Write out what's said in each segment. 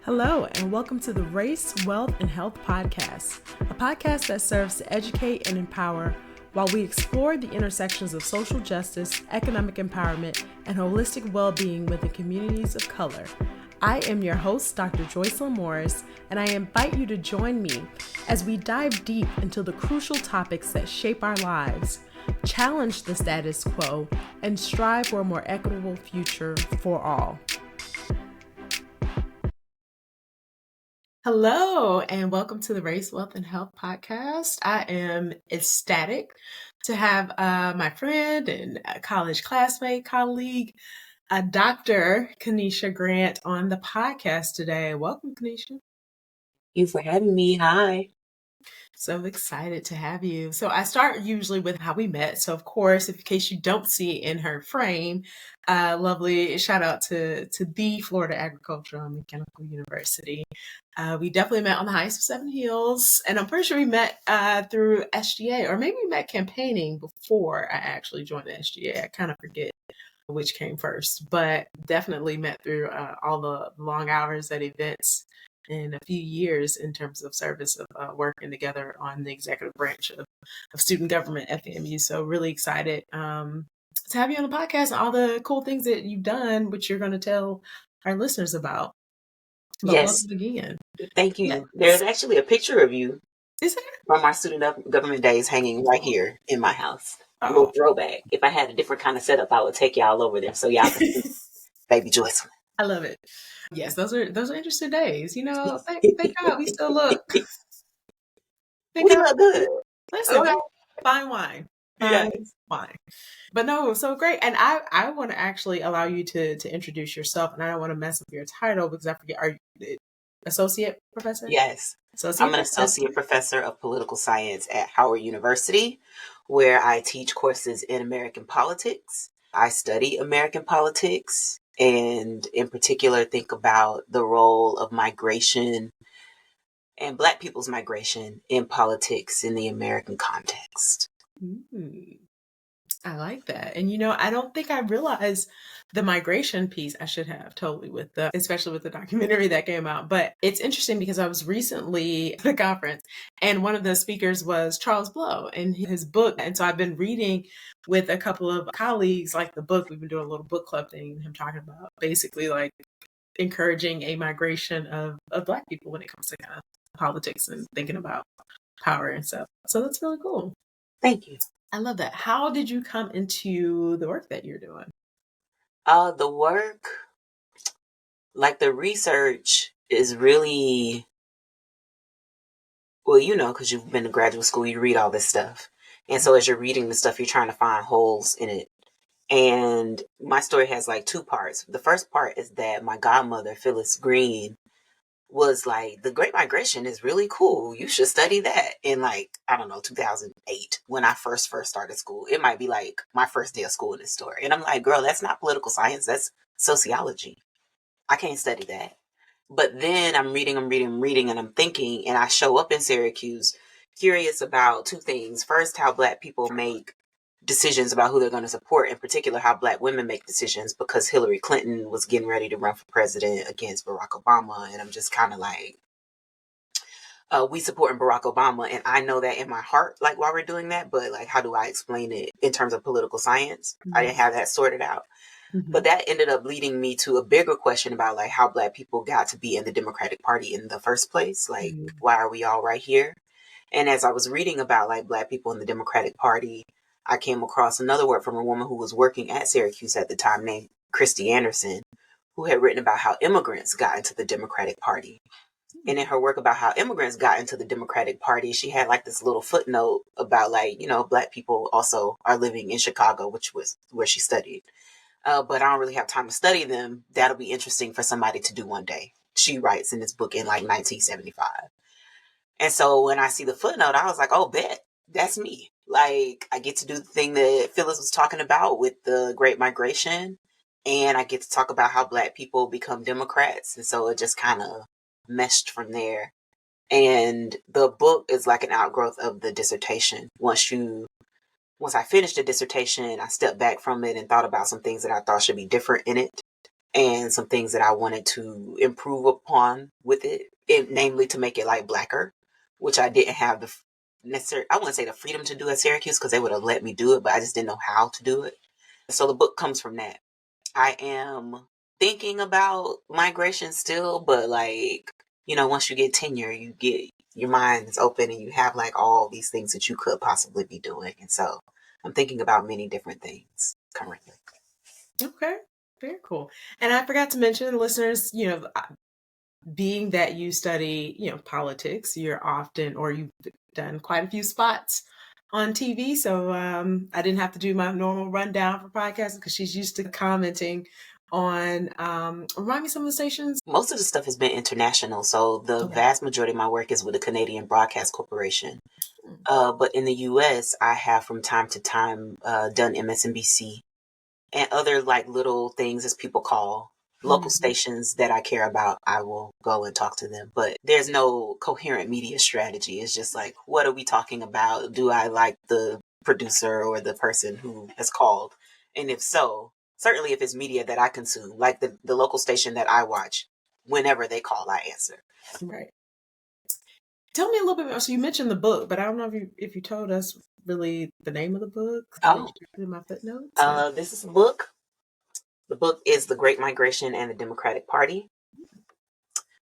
Hello, and welcome to the Race, Wealth, and Health Podcast, a podcast that serves to educate and empower while we explore the intersections of social justice, economic empowerment, and holistic well-being within communities of color. I am your host, Dr. Joycelyn Morris, and I invite you to join me as we dive deep into the crucial topics that shape our lives, challenge the status quo, and strive for a more equitable future for all. Hello, and welcome to the Race, Wealth, and Health Podcast. I am ecstatic to have my friend and college classmate, colleague, Dr. Keneshia Grant on the podcast today. Welcome, Keneshia. Thank you for having me. Hi. So excited to have you. So I start usually with how we met. So of course, in case you don't see in her frame, lovely shout out to the Florida Agricultural and Mechanical University. We definitely met on the Heights of Seven Hills, and I'm pretty sure we met through SGA, or maybe we met campaigning before I actually joined the SGA. I kind of forget which came first, but definitely met through all the long hours at events in a few years in terms of service of working together on the executive branch of student government at the MU. So really excited to have you on the podcast and all the cool things that you've done, which you're going to tell our listeners about. But Yes. welcome again. Thank you. Yeah. There's actually a picture of you Is there? from our student government days hanging right here in my house. A Oh. little throwback. If I had a different kind of setup, I would take y'all over there so y'all can see Baby Joycelyn. I love it. Yes, those are interesting days. You know, thank God we still look. We look good. Listen, Okay. fine wine. Yes. Fine. But no, so great. And I want to actually allow you to introduce yourself, and I don't want to mess up your title because I forget. Are you associate professor? Yes. Associate I'm an associate professor of political science at Howard University, where I teach courses in American politics. I study American politics, and in particular think about the role of migration and Black people's migration in politics in the American context. I like that. And, you know, I don't think I realized the migration piece. I should have totally especially with the documentary that came out. But it's interesting because I was recently at a conference and one of the speakers was Charles Blow and his book. And so I've been reading with a couple of colleagues, like the book. We've been doing a little book club thing, him talking about basically like encouraging a migration of Black people when it comes to kind of politics and thinking about power and stuff. So that's really cool. Thank you. I love that. How did you come into the work that you're doing? The work, like the research is really, well, you know, because you've been to graduate school, you read all this stuff. And so as you're reading the stuff, you're trying to find holes in it. And my story has like two parts. The first part is that my godmother, Phyllis Green, was like, the Great Migration is really cool. You should study that in 2008 when I first started school. It might be like my first day of school in this story. And I'm like, girl, that's not political science. That's sociology. I can't study that. But then I'm reading, and I'm thinking, and I show up in Syracuse curious about two things. First, how Black people make decisions about who they're going to support, in particular how Black women make decisions, because Hillary Clinton was getting ready to run for president against Barack Obama. And I'm just kind of like, we supporting Barack Obama. And I know that in my heart, like while we're doing that, but like, how do I explain it in terms of political science? Mm-hmm. I didn't have that sorted out. Mm-hmm. But that ended up leading me to a bigger question about like how Black people got to be in the Democratic Party in the first place. Like, why are we all right here? And as I was reading about like Black people in the Democratic Party, I came across another work from a woman who was working at Syracuse at the time named Christy Anderson, who had written about how immigrants got into the Democratic Party. And in her work about how immigrants got into the Democratic Party, she had like this little footnote about like, you know, Black people also are living in Chicago, which was where she studied. But I don't really have time to study them. That'll be interesting for somebody to do one day. She writes in this book in like 1975. And so when I see the footnote, I was like, oh, bet, that's me. Like, I get to do the thing that Phyllis was talking about with the Great Migration, and I get to talk about how Black people become Democrats. And so it just kind of meshed from there. And the book is like an outgrowth of the dissertation. Once I finished the dissertation, I stepped back from it and thought about some things that I thought should be different in it. and some things that I wanted to improve upon with it, namely to make it like blacker, which I didn't have the necessary, I wouldn't say the freedom to do at Syracuse because they would have let me do it, but I just didn't know how to do it. So the book comes from that. I am thinking about migration still, but like, once you get tenure, you get your mind is open and you have like all these things that you could possibly be doing. And so I'm thinking about many different things currently. Okay. Very cool. And I forgot to mention, listeners, being that you study, politics, you're often, or you've done quite a few spots on TV. So I didn't have to do my normal rundown for podcasting because she's used to commenting on, remind me some of the stations. Most of the stuff has been international. So the Okay. vast majority of my work is with the Canadian Broadcast Corporation. Mm. But in the US, I have from time to time done MSNBC and other like little things, as people call local Mhm. stations that I care about. I will go and talk to them, but there's no coherent media strategy. It's just like, what are we talking about? Do I like the producer or the person who has called? And if so, certainly if it's media that I consume, like the local station that I watch, whenever they call, I answer. Right. Tell me a little bit more. So you mentioned the book, but I don't know if you told us really the name of the book. I Oh, didn't put in my footnotes. this is a book. The book is The Great Migration and the Democratic Party,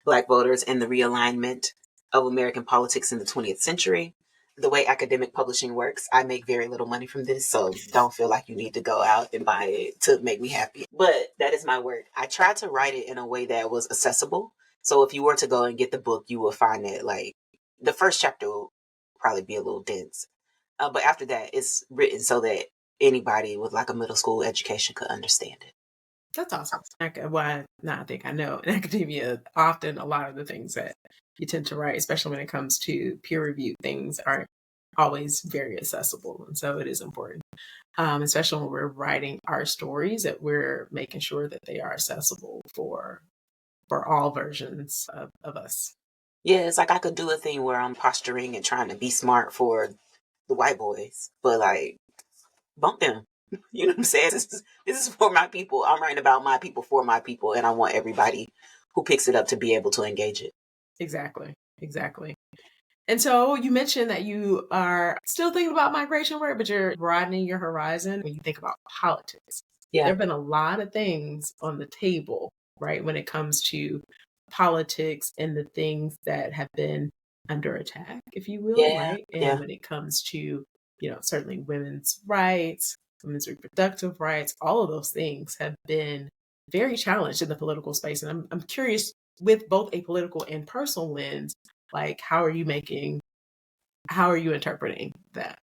Black Voters and the Realignment of American Politics in the 20th Century. The way academic publishing works, I make very little money from this, so don't feel like you need to go out and buy it to make me happy. But that is my work. I tried to write it in a way that was accessible. So if you were to go and get the book, you will find that like the first chapter will probably be a little dense. But after that, it's written so that anybody with like a middle school education could understand it. That's awesome. Well, I think I know in academia, often a lot of the things that you tend to write, especially when it comes to peer reviewed things, aren't always very accessible. And so it is important, especially when we're writing our stories, that we're making sure that they are accessible for all versions of us. Yeah, it's like I could do a thing where I'm posturing and trying to be smart for the white boys, but like bump them. You know what I'm saying? This is for my people. I'm writing about my people for my people, and I want everybody who picks it up to be able to engage it. Exactly. Exactly. And so you mentioned that you are still thinking about migration work, but you're broadening your horizon when you think about politics. There Yeah, have been a lot of things on the table, right, when it comes to politics and the things that have been under attack, if you will, yeah, right? And yeah, when it comes to, certainly women's rights, women's reproductive rights, all of those things have been very challenged in the political space. And I'm curious, with both a political and personal lens, like how are you interpreting that?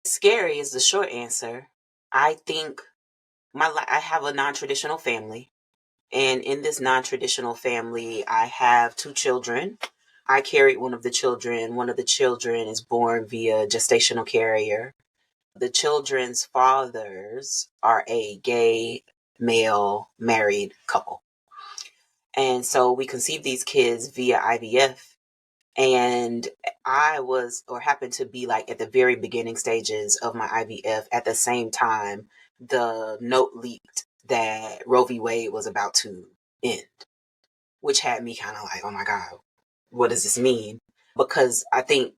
scary is the short answer. I think I have a non-traditional family, and in this non-traditional family, I have two children. I carried one of the children. One of the children is born via gestational carrier. The children's fathers are a gay male married couple. And so we conceived these kids via IVF. And I was, or happened to be like at the very beginning stages of my IVF at the same time the note leaked that Roe v. Wade was about to end, which had me kind of like, oh my God, what does this mean? Because I think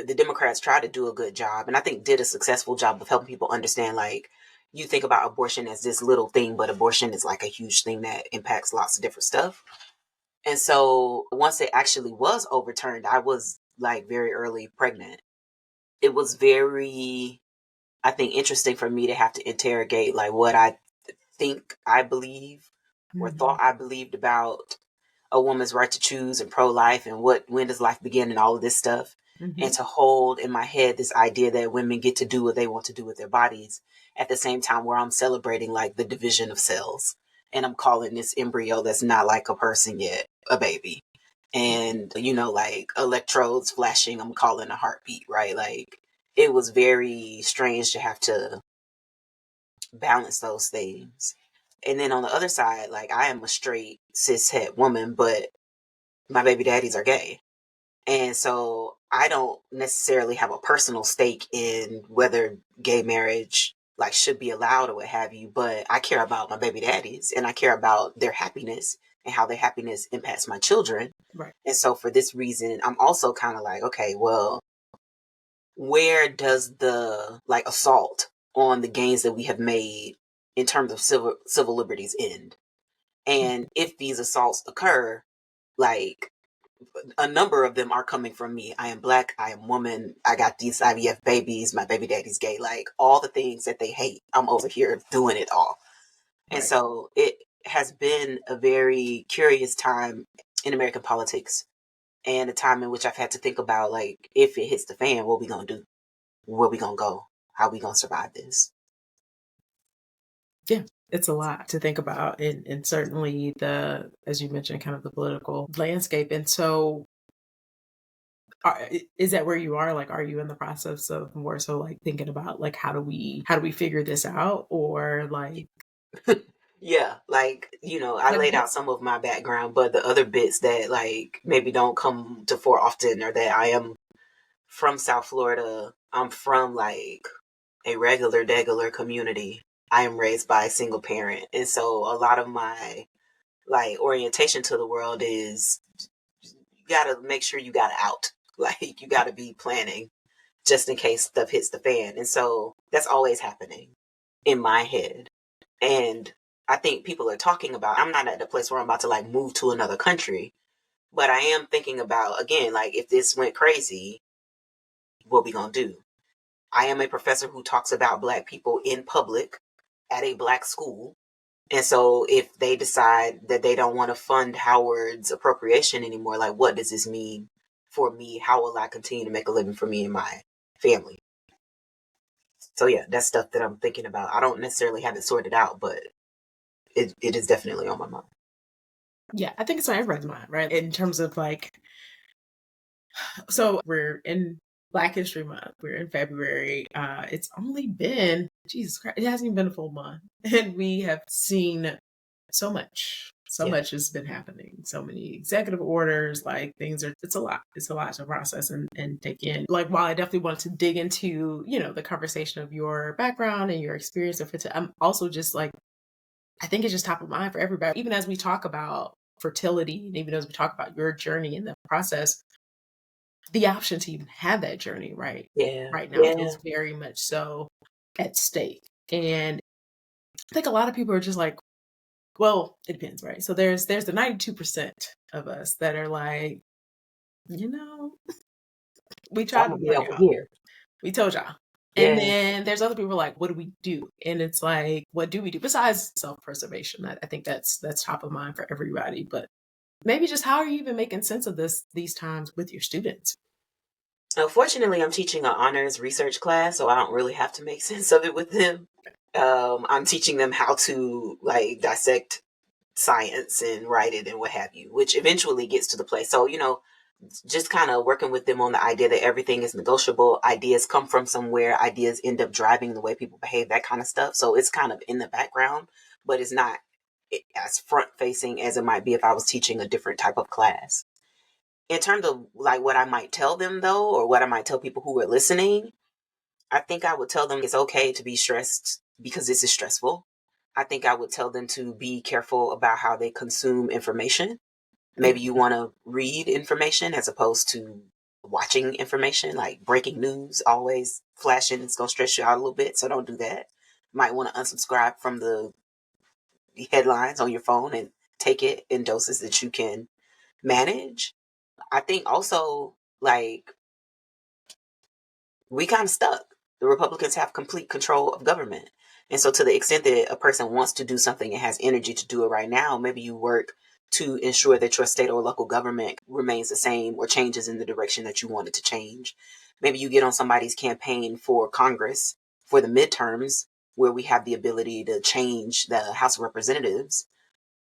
the Democrats tried to do a good job, and I think did a successful job of helping people understand, like, you think about abortion as this little thing, but abortion is like a huge thing that impacts lots of different stuff. And so once it actually was overturned, I was like very early pregnant. It was very, I think, interesting for me to have to interrogate like what I think I believe or Mhm, thought I believed about a woman's right to choose and pro-life and when does life begin and all of this stuff, and mhm. to hold in my head this idea that women get to do what they want to do with their bodies at the same time where I'm celebrating like the division of cells, and I'm calling this embryo that's not like a person yet a baby, and like electrodes flashing, I'm calling a heartbeat, right? Like it was very strange to have to balance those things. And then on the other side, like I am a straight cis het woman, but my baby daddies are gay. And so I don't necessarily have a personal stake in whether gay marriage like should be allowed or what have you, but I care about my baby daddies and I care about their happiness and how their happiness impacts my children. Right. And so for this reason, I'm also kind of like, okay, well, where does the like assault on the gains that we have made in terms of civil liberties end? And if these assaults occur, like a number of them are coming from me. I am black, I am woman, I got these IVF babies, my baby daddy's gay, like all the things that they hate, I'm over here doing it all. And Right. so it has been a very curious time in American politics, and a time in which I've had to think about, like, if it hits the fan, what we gonna do? Where we gonna go? How we gonna survive this? Yeah, it's a lot to think about, and certainly the, as you mentioned, kind of the political landscape. And so, is that where you are? Like, are you in the process of more so like thinking about like how do we figure this out, or like Yeah, like, I laid out some of my background, but the other bits that like maybe don't come to fore often are that I am from South Florida. I'm from like a regular degular community. I am raised by a single parent. And so a lot of my like orientation to the world is you gotta make sure you got out. Like you gotta be planning just in case stuff hits the fan. And so that's always happening in my head. And I think people are talking about, I'm not at the place where I'm about to like move to another country, but I am thinking about, again, like if this went crazy, what we gonna do? I am a professor who talks about Black people in public at a Black school. And so if they decide that they don't want to fund Howard's appropriation anymore, like what does this mean for me? How will I continue to make a living for me and my family? So yeah, that's stuff that I'm thinking about. I don't necessarily have it sorted out, but it is definitely on my mind. yeah, I think it's on everybody's mind, right? In terms of like, so we're in Black History Month. We're in February. It's only been, Jesus Christ, it hasn't even been a full month. And we have seen so much. So Yeah. much has been happening. So many executive orders, like things are, it's a lot. It's a lot to process and take in. Like, while I definitely wanted to dig into, the conversation of your background and your experience of fertility, I'm also just like, I think it's just top of mind for everybody. Even as we talk about fertility, and even as we talk about your journey in the process, the option to even have that journey Yeah. right now Yeah. feels very much so at stake. And I think a lot of people are just like, well, it depends, right? So there's the 92% of us that are like, you know, we I'm tried to gonna be warn over y'all. here. We told y'all. And Yeah. then there's other people like, what do we do? And it's like, what do we do besides self-preservation? I think that's top of mind for everybody. But maybe just how are you even making sense of these times with your students? Fortunately, I'm teaching an honors research class, so I don't really have to make sense of it with them. I'm teaching them how to like dissect science and write it and what have you, which eventually gets to the place. So, just kind of working with them on the idea that everything is negotiable. Ideas come from somewhere. Ideas end up driving the way people behave, that kind of stuff. So it's kind of in the background, but it's not as front facing as it might be if I was teaching a different type of class. In terms of like what I might tell them though, or what I might tell people who are listening, I think I would tell them it's okay to be stressed because this is stressful. I think I would tell them to be careful about how they consume information. Yeah. Maybe you want to read information as opposed to watching information, like breaking news always flashing. It's going to stress you out a little bit. So don't do that. Might want to unsubscribe from the headlines on your phone and take it in doses that you can manage. I think also, like, we kind of stuck. The Republicans have complete control of government. And so, to the extent that a person wants to do something and has energy to do it right now, maybe you work to ensure that your state or local government remains the same or changes in the direction that you want it to change. Maybe you get on somebody's campaign for Congress for the midterms, where we have the ability to change the House of Representatives.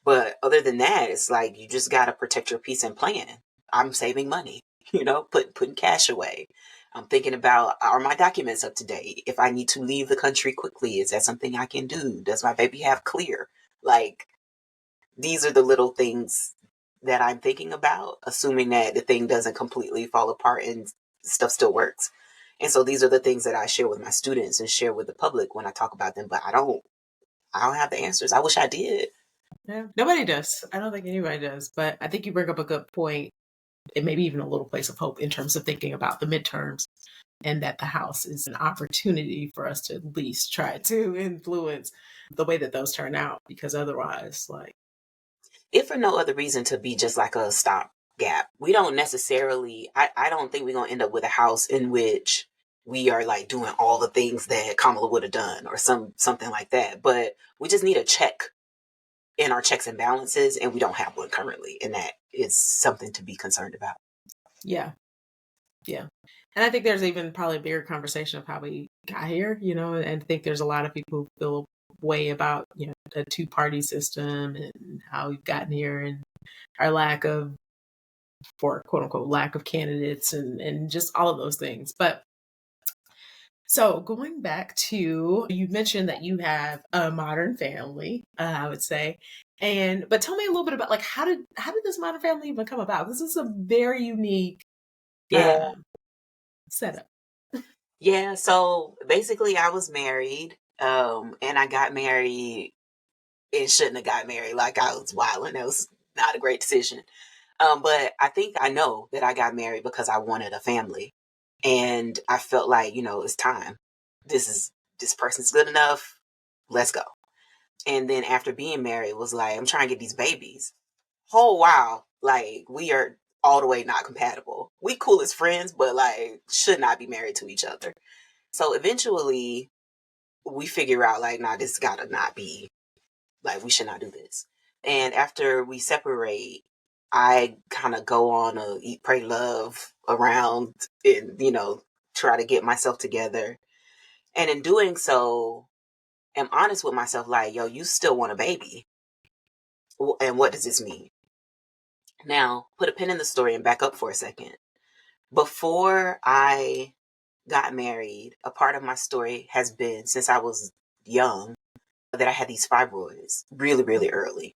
But other than that, it's like you just got to protect your peace and plan. I'm saving money, putting cash away. I'm thinking about, are my documents up to date? If I need to leave the country quickly, is that something I can do? Does my baby have clear? Like, these are the little things that I'm thinking about, assuming that the thing doesn't completely fall apart and stuff still works. And so these are the things that I share with my students and share with the public when I talk about them, but I don't have the answers. I wish I did. Yeah, nobody does. I don't think anybody does. But I think you bring up a good point, and maybe even a little place of hope in terms of thinking about the midterms, and that the House is an opportunity for us to at least try to influence the way that those turn out, because otherwise, like, If for no other reason to be just like a stopgap, we don't necessarily, I don't think we're going to end up with a House in which we are like doing all the things that Kamala would have done or something like that. But we just need a check in our checks and balances, and we don't have one currently. And that is something to be concerned about. yeah, yeah. And I think there's even probably a bigger conversation of how we got here, and I think there's a lot of people who feel way about, the two-party system and how we've gotten here, and our lack of, for quote unquote, lack of candidates, and just all of those things. But so going back to, you mentioned that you have a modern family, I would say. But tell me a little bit about, like, how did this modern family even come about? This is a very unique Yeah. setup. Yeah. So basically, I was married, and I got married and shouldn't have got married. Like, I was wilding. That was not a great decision. But I think I know that I got married because I wanted a family. And I felt like, it's time. This person's good enough. Let's go. And then after being married, was like, I'm trying to get these babies. Oh, wow. Like, we are all the way not compatible. We cool as friends, but like, should not be married to each other. So eventually we figure out like, nah, this gotta not be, like, we should not do this. And after we separate, I kind of go on a eat, pray, love around and, try to get myself together. And in doing so, am honest with myself, like, yo, you still want a baby. And what does this mean? Now, put a pin in the story and back up for a second. Before I got married, a part of my story has been since I was young that I had these fibroids really, really early.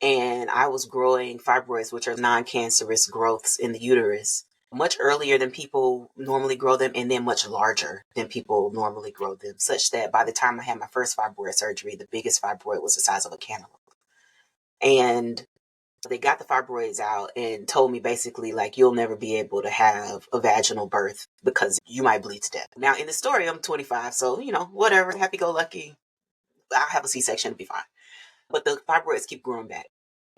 And I was growing fibroids, which are non-cancerous growths in the uterus, much earlier than people normally grow them, and then much larger than people normally grow them, such that by the time I had my first fibroid surgery, the biggest fibroid was the size of a cantaloupe. And they got the fibroids out and told me basically, like, you'll never be able to have a vaginal birth because you might bleed to death. Now, in the story, I'm 25, so, whatever, happy-go-lucky, I'll have a C-section, it'll be fine. But the fibroids keep growing back.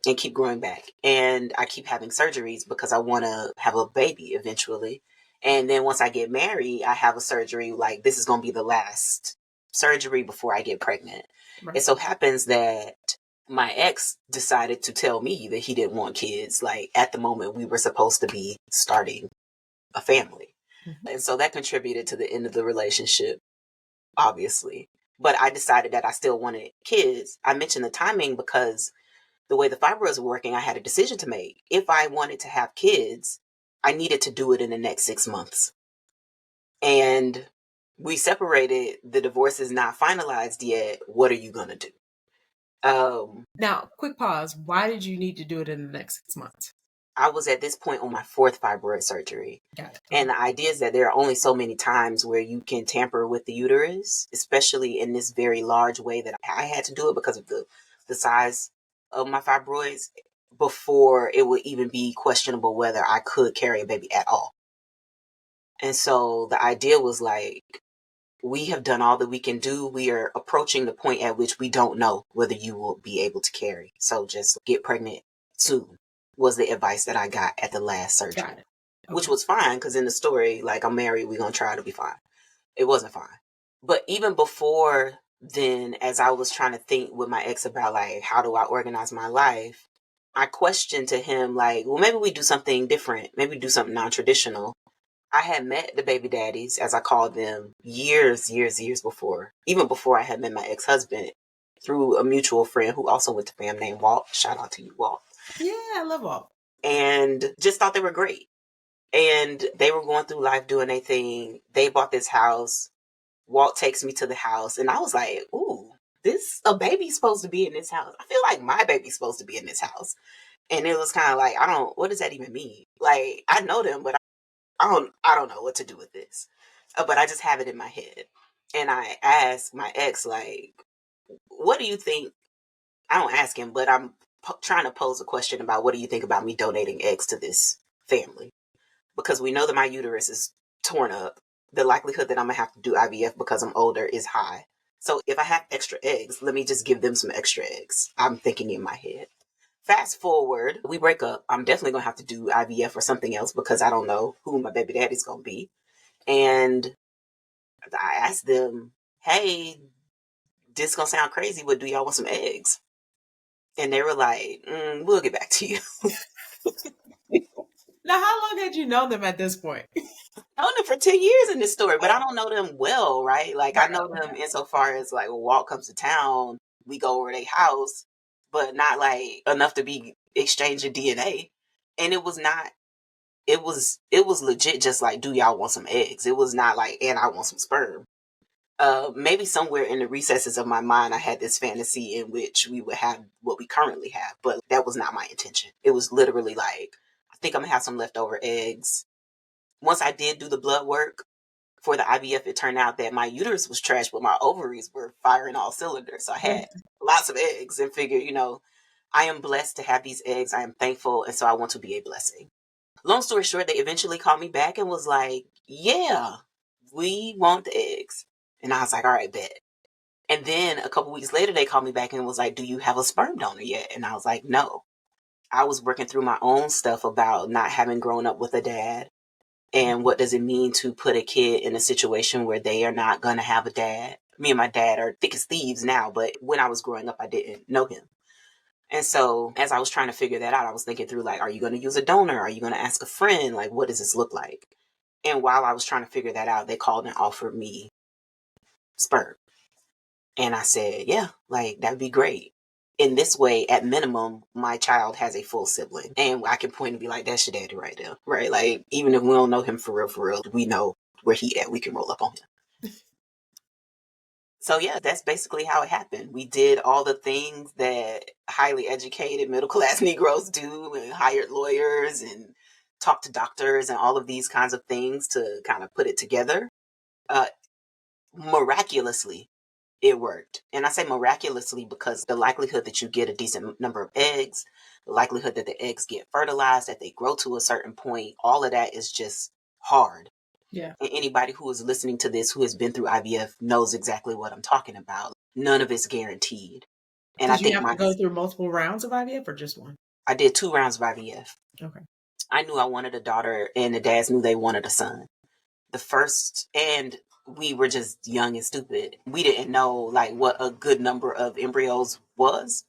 And keep growing back. And I keep having surgeries because I want to have a baby eventually. And then once I get married, I have a surgery, like, this is going to be the last surgery before I get pregnant. Right. It so happens that my ex decided to tell me that he didn't want kids. Like, at the moment we were supposed to be starting a family. Mm-hmm. And so that contributed to the end of the relationship, obviously. But I decided that I still wanted kids. I mentioned the timing because the way the fibroids were working, I had a decision to make. If I wanted to have kids, I needed to do it in the next 6 months. And we separated. The divorce is not finalized yet. What are you going to do? Now, quick pause. Why did you need to do it in the next 6 months? I was at this point on my 4th fibroid surgery. Got it. And the idea is that there are only so many times where you can tamper with the uterus, especially in this very large way that I had to do it because of the size of my fibroids, before it would even be questionable whether I could carry a baby at all. And so the idea was like, we have done all that we can do. We are approaching the point at which we don't know whether you will be able to carry. So just get pregnant soon was the advice that I got at the last surgery. Got it. Okay. Which was fine because in the story, like, I'm married, we're going to try to be fine. It wasn't fine. But even before then, as I was trying to think with my ex about, like, how do I organize my life, I questioned to him, like, well, maybe we do something different. Maybe do something non-traditional. I had met the baby daddies, as I called them, years before. Even before I had met my ex-husband, through a mutual friend who also went to fam named Walt. Shout out to you, Walt. Yeah, I love Walt. And just thought they were great. And they were going through life doing their thing. They bought this house. Walt takes me to the house. And I was like, ooh, a baby's supposed to be in this house. I feel like my baby's supposed to be in this house. And it was kind of like, what does that even mean? Like, I know them, but I don't know what to do with this. But I just have it in my head. And I asked my ex, like, what do you think? I don't ask him, but I'm trying to pose a question about what do you think about me donating eggs to this family? Because we know that my uterus is torn up. The likelihood that I'm going to have to do IVF because I'm older is high. So if I have extra eggs, let me just give them some extra eggs. I'm thinking in my head. Fast forward, we break up. I'm definitely going to have to do IVF or something else because I don't know who my baby daddy's going to be. And I asked them, hey, this is going to sound crazy, but do y'all want some eggs? And they were like, we'll get back to you. Now, how long had you known them at this point? Known them for 10 years in this story, but I don't know them well, right? Like, I know them Okay. insofar as, like, when Walt comes to town, we go over their house, but not, like, enough to be exchanging DNA. And it was not, it was legit just like, do y'all want some eggs? It was not like, and I want some sperm. Maybe somewhere in the recesses of my mind, I had this fantasy in which we would have what we currently have, but that was not my intention. It was literally like, I think I'm gonna have some leftover eggs. Once I did do the blood work for the IVF, it turned out that my uterus was trash, but my ovaries were firing all cylinders. So I had lots of eggs and figured, I am blessed to have these eggs. I am thankful. And so I want to be a blessing. Long story short, they eventually called me back and was like, yeah, we want the eggs. And I was like, all right, bet. And then a couple weeks later, they called me back and was like, do you have a sperm donor yet? And I was like, no. I was working through my own stuff about not having grown up with a dad. And what does it mean to put a kid in a situation where they are not going to have a dad? Me and my dad are thick as thieves now, but when I was growing up, I didn't know him. And so as I was trying to figure that out, I was thinking through, like, are you going to use a donor? Are you going to ask a friend? Like, what does this look like? And while I was trying to figure that out, they called and offered me sperm. And I said, yeah, like, that'd be great. In this way, at minimum, my child has a full sibling. And I can point and be like, that's your daddy right there, right? Like, even if we don't know him for real, we know where he at. We can roll up on him. So yeah, that's basically how it happened. We did all the things that highly educated middle class Negroes do, and hired lawyers and talked to doctors and all of these kinds of things to kind of put it together. Uh, Miraculously, it worked. And I say miraculously because the likelihood that you get a decent number of eggs, the likelihood that the eggs get fertilized, that they grow to a certain point, all of that is just hard. Yeah. And anybody who is listening to this who has been through IVF knows exactly what I'm talking about. None of it's guaranteed. And I Did you think have to go through multiple rounds of IVF or just one? I did 2 rounds of IVF. Okay. I knew I wanted a daughter and the dads knew they wanted a son. The first, and we were just young and stupid. We didn't know like what a good number of embryos was.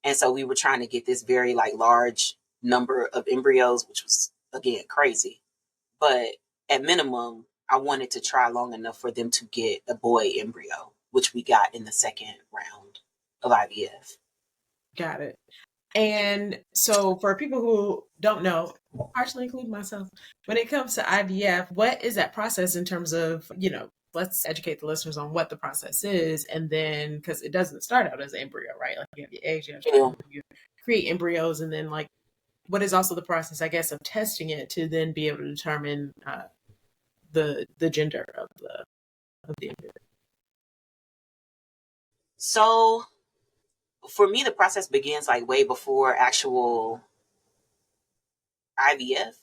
And so we were trying to get this very like large number of embryos, which was again crazy. But at minimum, I wanted to try long enough for them to get a boy embryo, which we got in the second round of IVF. Got it. And so for people who don't know, partially include myself, when it comes to IVF, what is that process in terms of, let's educate the listeners on what the process is. And then, because it doesn't start out as an embryo, right? Like you have your eggs, you have Yeah. sperm, you create embryos, and then like, what is also the process, I guess, of testing it to then be able to determine the gender of the embryo? So for me, the process begins like way before actual IVF.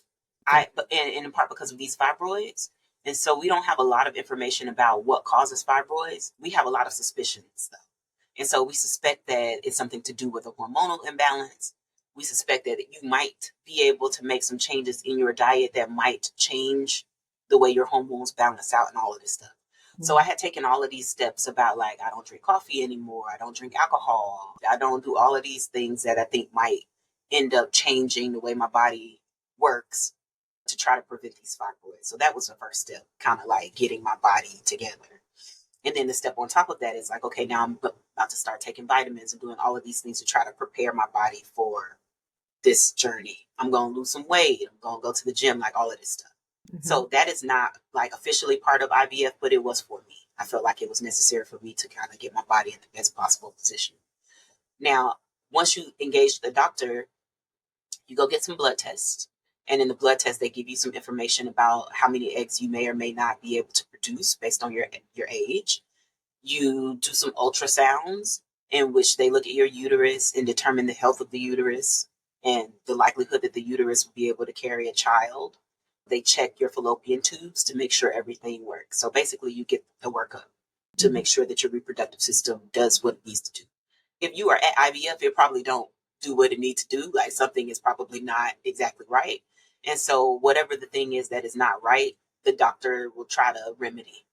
And in part because of these fibroids. And so we don't have a lot of information about what causes fibroids. We have a lot of suspicions though. And so we suspect that it's something to do with a hormonal imbalance. We suspect that you might be able to make some changes in your diet that might change the way your hormones balance out and all of this stuff. So I had taken all of these steps about like, I don't drink coffee anymore. I don't drink alcohol. I don't do all of these things that I think might end up changing the way my body works to try to prevent these fibroids. So that was the first step, kind of like getting my body together. And then the step on top of that is like, okay, now I'm about to start taking vitamins and doing all of these things to try to prepare my body for this journey. I'm going to lose some weight. I'm going to go to the gym, like all of this stuff. Mm-hmm. So that is not like officially part of IVF, but it was for me. I felt like it was necessary for me to kind of get my body in the best possible position. Now, once you engage the doctor, you go get some blood tests. And in the blood test, they give you some information about how many eggs you may or may not be able to produce based on your age. You do some ultrasounds in which they look at your uterus and determine the health of the uterus and the likelihood that the uterus will be able to carry a child. They check your fallopian tubes to make sure everything works. So basically, you get a workup to make sure that your reproductive system does what it needs to do. If you are at IVF, it probably don't do what it needs to do. Like something is probably not exactly right. And so whatever the thing is that is not right, the doctor will try to remedy.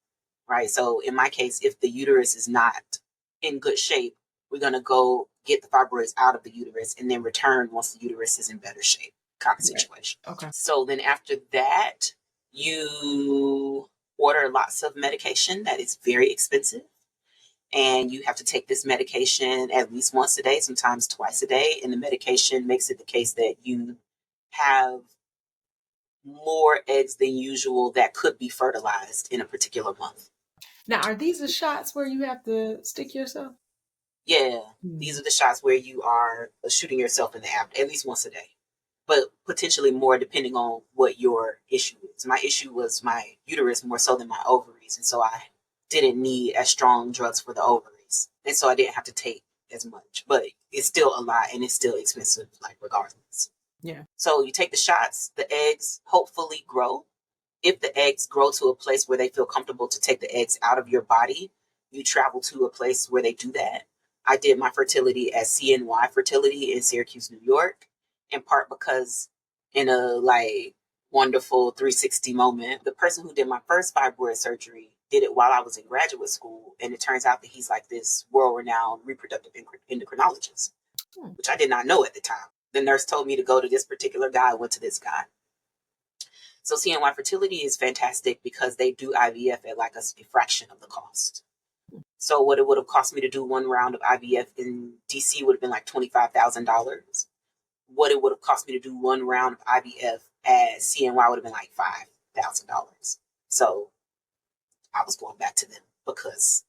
Right. So in my case, if the uterus is not in good shape, we're going to go get the fibroids out of the uterus and then return once the uterus is in better shape, kind of situation. Okay. So then after that, you order lots of medication that is very expensive. And you have to take this medication at least once a day, sometimes twice a day. And the medication makes it the case that you have more eggs than usual that could be fertilized in a particular month. Now, are these the shots where you have to stick yourself? Yeah, these are the shots where you are shooting yourself in the abdomen at least once a day, but potentially more depending on what your issue is. My issue was my uterus more so than my ovaries, and so I didn't need as strong drugs for the ovaries, and so I didn't have to take as much. But it's still a lot, and it's still expensive, like regardless. Yeah. So you take the shots, the eggs hopefully grow. If the eggs grow to a place where they feel comfortable to take the eggs out of your body, you travel to a place where they do that. I did my fertility at CNY Fertility in Syracuse, New York, in part because in a wonderful 360 moment, the person who did my first fibroid surgery did it while I was in graduate school. And it turns out that he's like this world-renowned reproductive endocrinologist, which I did not know at the time. The nurse told me to go to this particular guy. I went to this guy. So CNY Fertility is fantastic because they do IVF at like a fraction of the cost. So what it would have cost me to do one round of IVF in DC would have been like $25,000. What it would have cost me to do one round of IVF at CNY would have been like $5,000. So I was going back to them because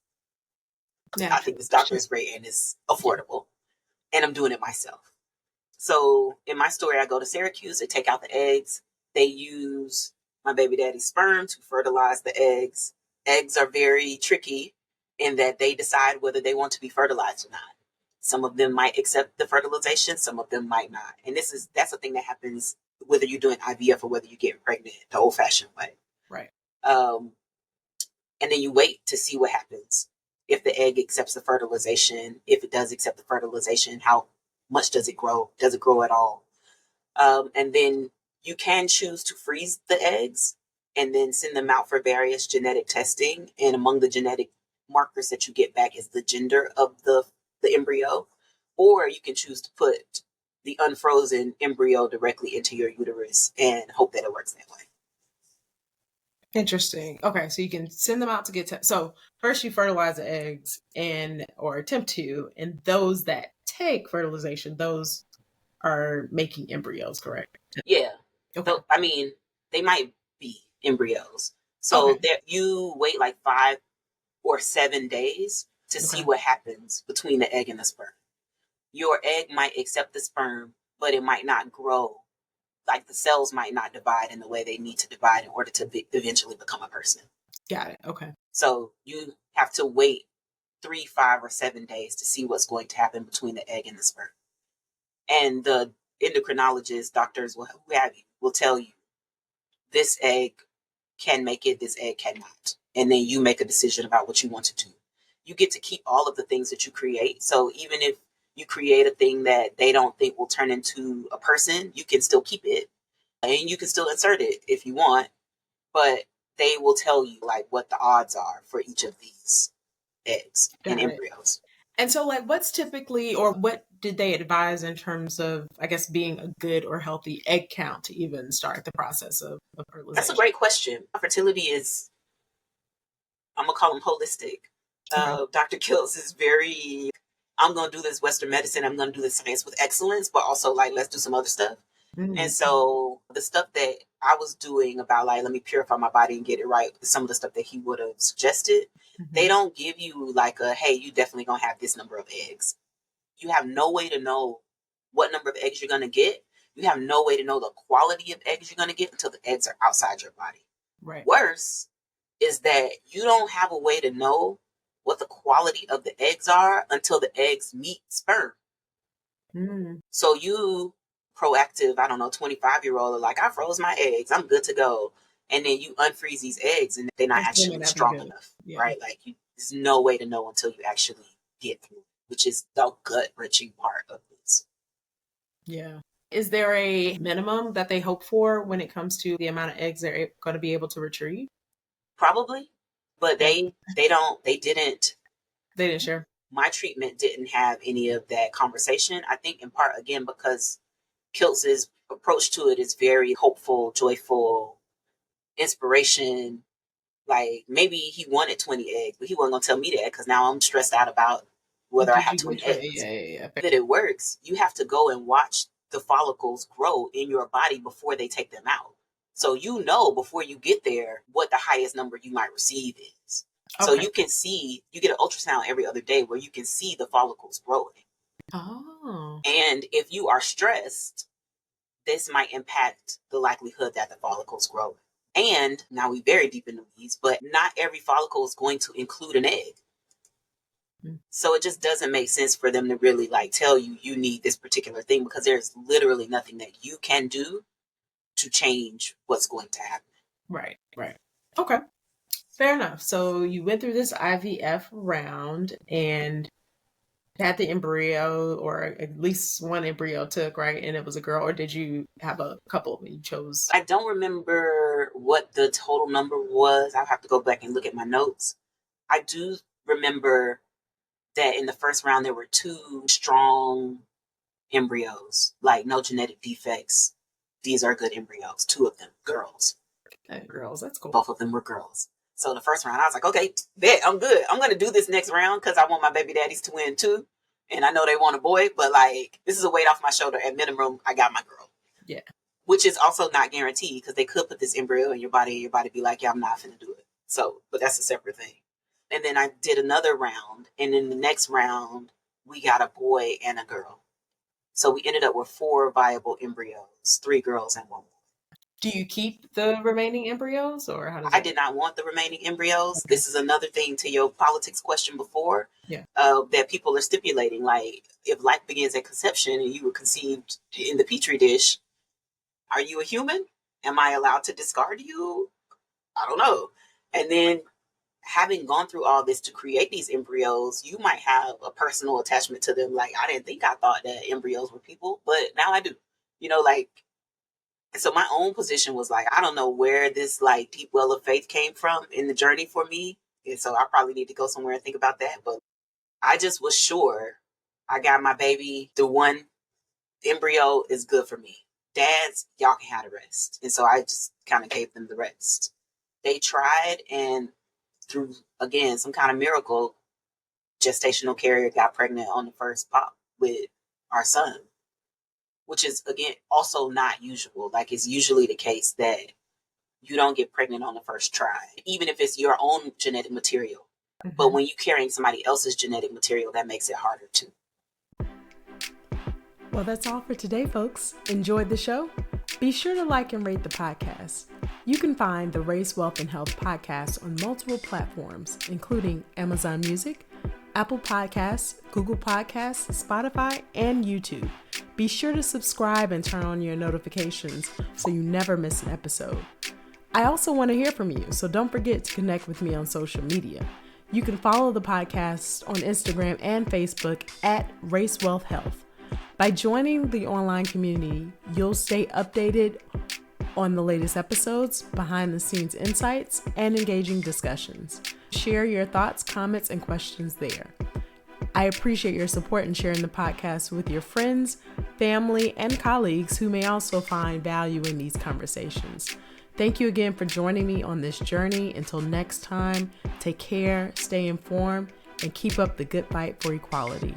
I think this doctor is great and it's affordable. And I'm doing it myself. So in my story, I go to Syracuse, they take out the eggs. They use my baby daddy's sperm to fertilize the eggs. Eggs are very tricky in that they decide whether they want to be fertilized or not. Some of them might accept the fertilization, some of them might not. And that's a thing that happens whether you're doing IVF or whether you're getting pregnant the old-fashioned way. Right. And then you wait to see what happens. If the egg accepts the fertilization, if it does accept the fertilization, how much does it grow? Does it grow at all? And then you can choose to freeze the eggs and then send them out for various genetic testing. And among the genetic markers that you get back is the gender of the embryo. Or you can choose to put the unfrozen embryo directly into your uterus and hope that it works that way. Interesting. Okay, so you can send them out to get so first you fertilize the eggs or attempt to, and those that take fertilization, those are making embryos, correct? Yeah. Okay. So, I mean, they might be embryos. So you wait like 5 or 7 days to see what happens between the egg and the sperm. Your egg might accept the sperm, but it might not grow. Like the cells might not divide in the way they need to divide in order to eventually become a person. Got it. Okay. So you have to wait 3, 5, or 7 days to see what's going to happen between the egg and the sperm. And the endocrinologists, doctors, who have you, will tell you this egg can make it, this egg cannot. And then you make a decision about what you want to do. You get to keep all of the things that you create. So even if you create a thing that they don't think will turn into a person, you can still keep it. And you can still insert it if you want. But they will tell you like what the odds are for each of these eggs and embryos. And so what's typically, or what did they advise in terms of, I guess, being a good or healthy egg count to even start the process of fertilization? That's a great question. Fertility is, I'm going to call them holistic. Dr. Kills is very, I'm going to do this Western medicine. I'm going to do this science with excellence, but also let's do some other stuff. Mm-hmm. And so the stuff that I was doing about let me purify my body and get it right, some of the stuff that he would have suggested, they don't give you hey, you definitely gonna have this number of eggs. You have no way to know what number of eggs you're gonna get. You have no way to know the quality of eggs you're going to get until the eggs are outside your body. Right. Worse is that you don't have a way to know what the quality of the eggs are until the eggs meet sperm. So you proactive, 25-year-old are like, I froze my eggs, I'm good to go. And then you unfreeze these eggs and they're not actually strong enough, right? Like there's no way to know until you actually get through, which is the gut-wrenching part of this. Yeah. Is there a minimum that they hope for when it comes to the amount of eggs they're going to be able to retrieve? Probably, but they didn't share. My treatment didn't have any of that conversation. I think in part, again, because Kiltz's approach to it is very hopeful, joyful, inspiration. Like maybe he wanted 20 eggs, but he wasn't going to tell me that because now I'm stressed out about whether I have 20 eggs. Yeah. That it works, you have to go and watch the follicles grow in your body before they take them out. So you know before you get there what the highest number you might receive is. So you can see, you get an ultrasound every other day where you can see the follicles growing. Oh. And if you are stressed, this might impact the likelihood that the follicles grow. And now we very deep in the weeds, but not every follicle is going to include an egg. So it just doesn't make sense for them to really like tell you you need this particular thing because there's literally nothing that you can do to change what's going to happen. Right. Okay. Fair enough. So you went through this IVF round and had the embryo, or at least one embryo took, right? And it was a girl, or did you have a couple and you chose? I don't remember what the total number was. I'll have to go back and look at my notes. I do remember that in the first round, there were 2 strong embryos, like no genetic defects. These are good embryos. 2 of them, girls. Girls, that's cool. Both of them were girls. So the first round, I was like, okay, bet, I'm good. I'm going to do this next round because I want my baby daddies to win too. And I know they want a boy, but like, this is a weight off my shoulder. At minimum, I got my girl. Yeah. Which is also not guaranteed because they could put this embryo in your body and your body be like, yeah, I'm not finna do it. So, but that's a separate thing. And then I did another round. And in the next round, we got a boy and a girl. So we ended up with 4 viable embryos, 3 girls and 1 boy. Do you keep the remaining embryos, or how does I did not want the remaining embryos. Okay. This is another thing to your politics question before. Yeah. That people are stipulating, like, if life begins at conception and you were conceived in the petri dish, are you a human? Am I allowed to discard you? I don't know. And then having gone through all this to create these embryos, you might have a personal attachment to them. Like, I thought that embryos were people, but now I do. You know, like, so my own position was like, I don't know where this like deep well of faith came from in the journey for me. And so I probably need to go somewhere and think about that. But I just was sure I got my baby. The one embryo is good for me. Dads, y'all can have the rest. And so I just kind of gave them the rest. They tried, and through, again, some kind of miracle, gestational carrier got pregnant on the first pop with our son. Which is, again, also not usual. Like, it's usually the case that you don't get pregnant on the first try, even if it's your own genetic material. Mm-hmm. But when you're carrying somebody else's genetic material, that makes it harder too. Well, that's all for today, folks. Enjoyed the show? Be sure to like and rate the podcast. You can find the Race, Wealth, and Health podcast on multiple platforms, including Amazon Music, Apple Podcasts, Google Podcasts, Spotify, and YouTube. Be sure to subscribe and turn on your notifications so you never miss an episode. I also want to hear from you, so don't forget to connect with me on social media. You can follow the podcast on Instagram and Facebook at Race Wealth Health. By joining the online community, you'll stay updated on the latest episodes, behind the scenes insights, and engaging discussions. Share your thoughts, comments, and questions there. I appreciate your support in sharing the podcast with your friends, family, and colleagues who may also find value in these conversations. Thank you again for joining me on this journey. Until next time, take care, stay informed, and keep up the good fight for equality.